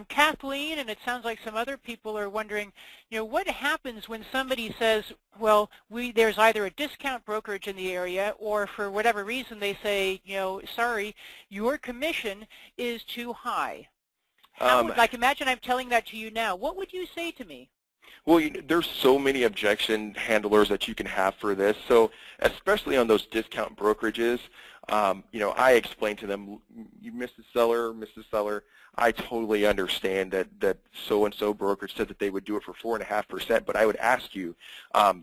Kathleen, and it sounds like some other people are wondering, what happens when somebody says, well, there's either a discount brokerage in the area, or for whatever reason they say, sorry, your commission is too high. Like, imagine I'm telling that to you now. What would you say to me? Well, there's so many objection handlers that you can have for this. So especially on those discount brokerages, I explain to them, Mrs. Seller, I totally understand that so-and-so brokerage said that they would do it for 4.5%, but I would ask you,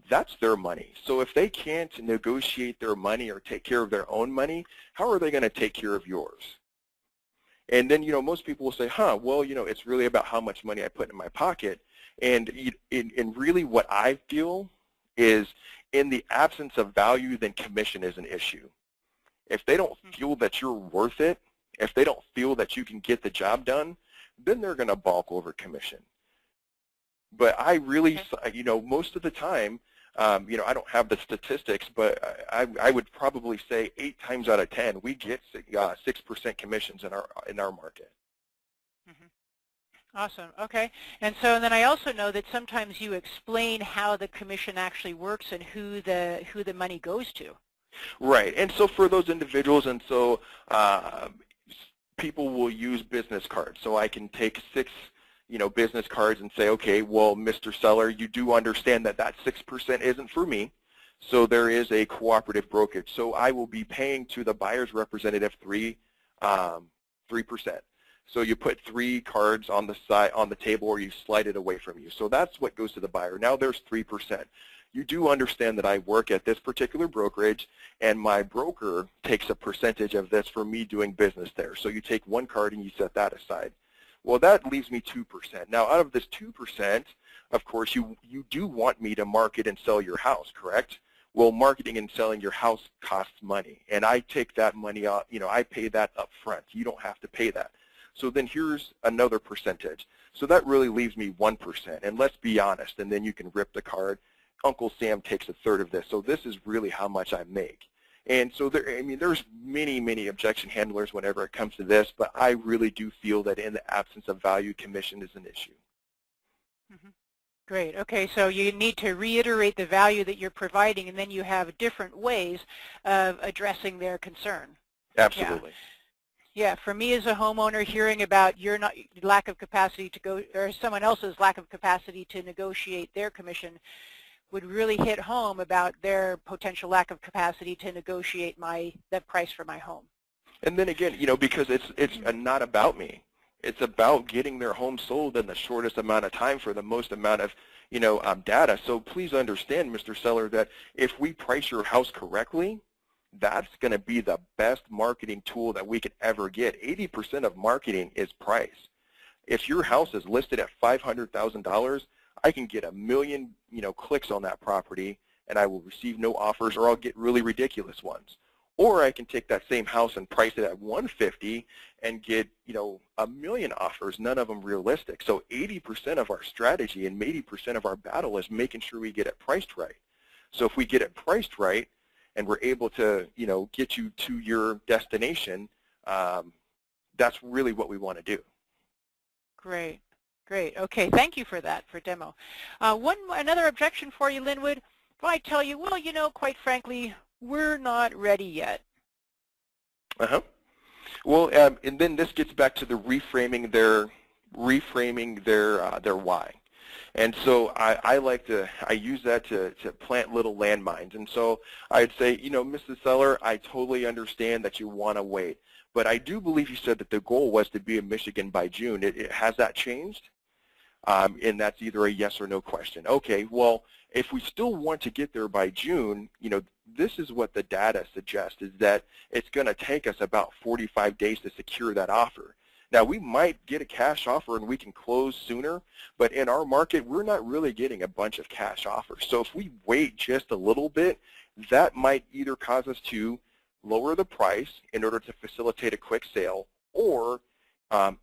that's their money. So if they can't negotiate their money or take care of their own money, how are they going to take care of yours? And then, most people will say, well, it's really about how much money I put in my pocket. And really what I feel is in the absence of value, then commission is an issue. If they don't feel that you're worth it, if they don't feel that you can get the job done, then they're going to balk over commission. But I really, most of the time, I don't have the statistics, but I would probably say 8 times out of 10, we get 6% commissions in our market. Awesome. Okay. And so then I also know that sometimes you explain how the commission actually works and who the money goes to. Right. And so for those individuals, and so people will use business cards. So I can take 6, business cards and say, okay, well, Mr. Seller, you do understand that that 6% isn't for me. So there is a cooperative brokerage. So I will be paying to the buyer's representative 3%. So you put 3 cards on the side on the table, or you slide it away from you. So that's what goes to the buyer. Now there's 3%. You do understand that I work at this particular brokerage, and my broker takes a percentage of this for me doing business there. So you take 1 card and you set that aside. Well, that leaves me 2%. Now out of this 2%, of course, you do want me to market and sell your house, correct? Well, marketing and selling your house costs money, and I take that money out, I pay that up front. You don't have to pay that. So then here's another percentage. So that really leaves me 1%. And let's be honest, and then you can rip the card. Uncle Sam takes 1/3 of this. So this is really how much I make. And so there's many objection handlers whenever it comes to this, but I really do feel that in the absence of value, commission is an issue. Mm-hmm. Great. Okay, so you need to reiterate the value that you're providing, and then you have different ways of addressing their concern. Absolutely. Yeah, for me as a homeowner, hearing about your lack of capacity to go, or someone else's lack of capacity to negotiate their commission, would really hit home about their potential lack of capacity to negotiate the price for my home. And then again, because it's not about me. It's about getting their home sold in the shortest amount of time for the most amount of, data. So please understand, Mr. Seller, that if we price your house correctly, that's going to be the best marketing tool that we could ever get. 80% of marketing is price. If your house is listed at $500,000, I can get 1 million, clicks on that property, and I will receive no offers, or I'll get really ridiculous ones. Or I can take that same house and price it at $150,000 and get, 1 million offers, none of them realistic. So 80% of our strategy and 80% of our battle is making sure we get it priced right. So if we get it priced right, and we're able to, get you to your destination, that's really what we want to do. Great. Great. Okay, thank you for that, for demo. Another objection for you, Lindwood. If I tell you, well, quite frankly, we're not ready yet. Well, and then this gets back to the reframing their why. And so I use that to plant little landmines. And so I'd say, Mrs. Seller, I totally understand that you want to wait. But I do believe you said that the goal was to be in Michigan by June. Has that changed? And that's either a yes or no question. Okay, well, if we still want to get there by June, this is what the data suggests, is that it's going to take us about 45 days to secure that offer. Now, we might get a cash offer and we can close sooner, but in our market, we're not really getting a bunch of cash offers. So if we wait just a little bit, that might either cause us to lower the price in order to facilitate a quick sale, or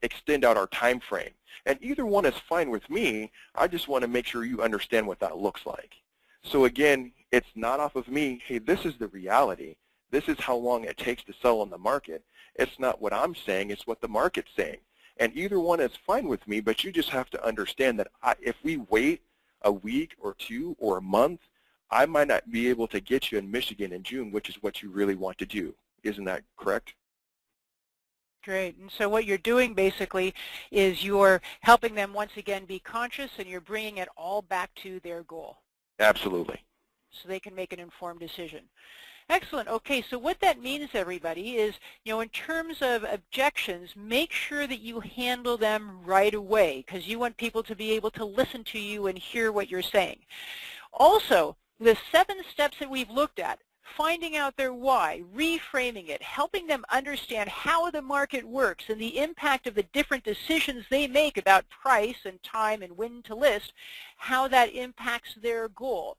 extend out our time frame. And either one is fine with me. I just want to make sure you understand what that looks like. So again, it's not off of me. Hey, this is the reality. This is how long it takes to sell on the market. It's not what I'm saying, it's what the market's saying. And either one is fine with me, but you just have to understand that if we wait a week or 2 or a month, I might not be able to get you in Michigan in June, which is what you really want to do. Isn't that correct? Great. And so what you're doing basically is you're helping them once again be conscious, and you're bringing it all back to their goal. Absolutely. So they can make an informed decision. Excellent. Okay, so what that means, everybody, is, in terms of objections, make sure that you handle them right away, because you want people to be able to listen to you and hear what you're saying. Also, the 7 steps that we've looked at, finding out their why, reframing it, helping them understand how the market works and the impact of the different decisions they make about price and time and when to list, how that impacts their goal.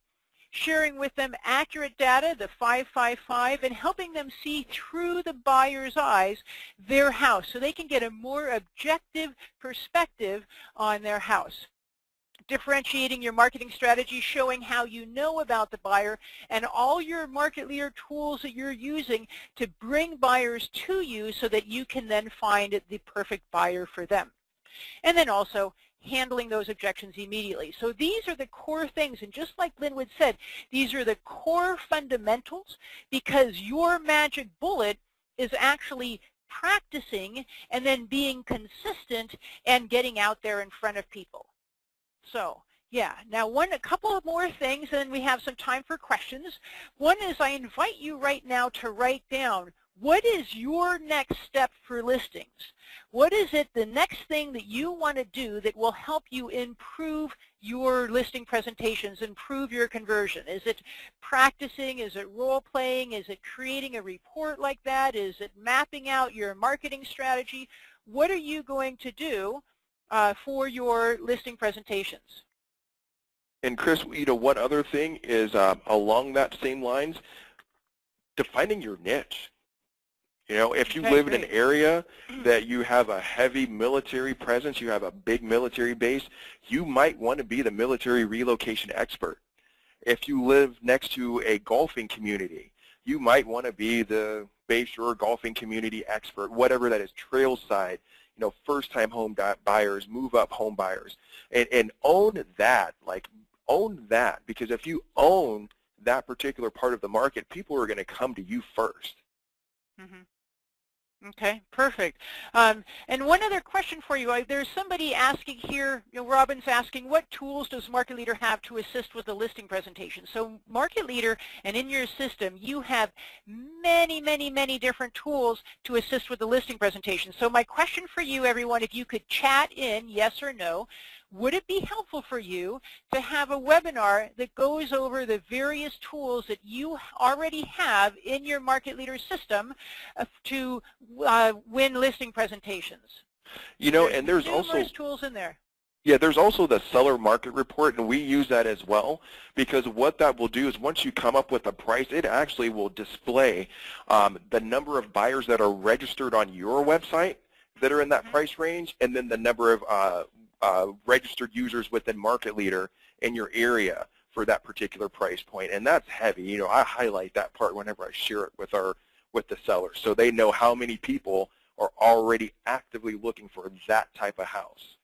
Sharing with them accurate data, the 555, and helping them see through the buyer's eyes their house so they can get a more objective perspective on their house. Differentiating your marketing strategy, showing how you know about the buyer, and all your market leader tools that you're using to bring buyers to you so that you can then find the perfect buyer for them. and then also handling those objections immediately. So these are the core things, and just like Lindwood said, these are the core fundamentals, because your magic bullet is actually practicing and then being consistent and getting out there in front of people. So yeah, now a couple of more things, and then we have some time for questions. One is I invite you right now to write down, what is your next step for listings? What is it, the next thing that you want to do that will help you improve your listing presentations, improve your conversion? Is it practicing? Is it role-playing? Is it creating a report like that? Is it mapping out your marketing strategy? What are you going to do for your listing presentations? And Chris, one other thing is along that same lines, defining your niche. If you live in an area that you have a heavy military presence, you have a big military base, you might want to be the military relocation expert. If you live next to a golfing community, you might want to be the Bayshore golfing community expert, whatever that is, trail side, first-time home buyers, move-up home buyers, and own that, because if you own that particular part of the market, people are going to come to you first. Mm-hmm. Okay, perfect. And one other question for you. There's somebody asking here, Robin's asking, what tools does Market Leader have to assist with the listing presentation? So Market Leader, and in your system, you have many, many, many different tools to assist with the listing presentation. So my question for you, everyone, if you could chat in, yes or no, would it be helpful for you to have a webinar that goes over the various tools that you already have in your Market Leader system to win listing presentations? And there's also tools in there. Yeah, there's also the seller market report, and we use that as well, because what that will do is once you come up with a price, it actually will display the number of buyers that are registered on your website that are in that price range, and then the number of registered users within Market Leader in your area for that particular price point, and that's heavy. I highlight that part whenever I share it with the sellers, so they know how many people are already actively looking for that type of house.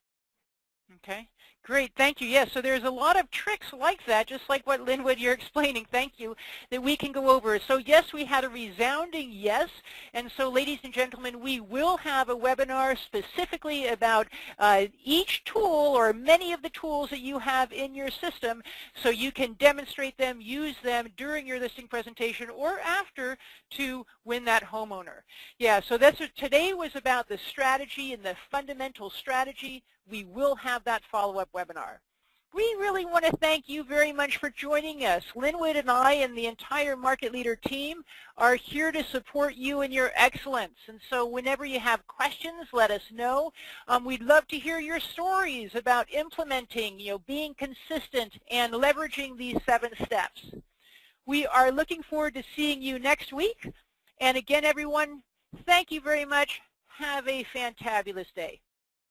Okay, great, thank you. Yes, so there's a lot of tricks like that, just like what Lindwood you're explaining, thank you, that we can go over. So yes, we had a resounding yes, and so ladies and gentlemen, we will have a webinar specifically about each tool or many of the tools that you have in your system, so you can demonstrate them, use them during your listing presentation or after to win that homeowner. Yeah, so today was about the strategy and the fundamental strategy. We will have that follow-up webinar. We really want to thank you very much for joining us. Lindwood and I and the entire Market Leader team are here to support you in your excellence. And so whenever you have questions, let us know. We'd love to hear your stories about implementing, being consistent and leveraging these 7 steps. We are looking forward to seeing you next week. And again, everyone, thank you very much. Have a fantabulous day.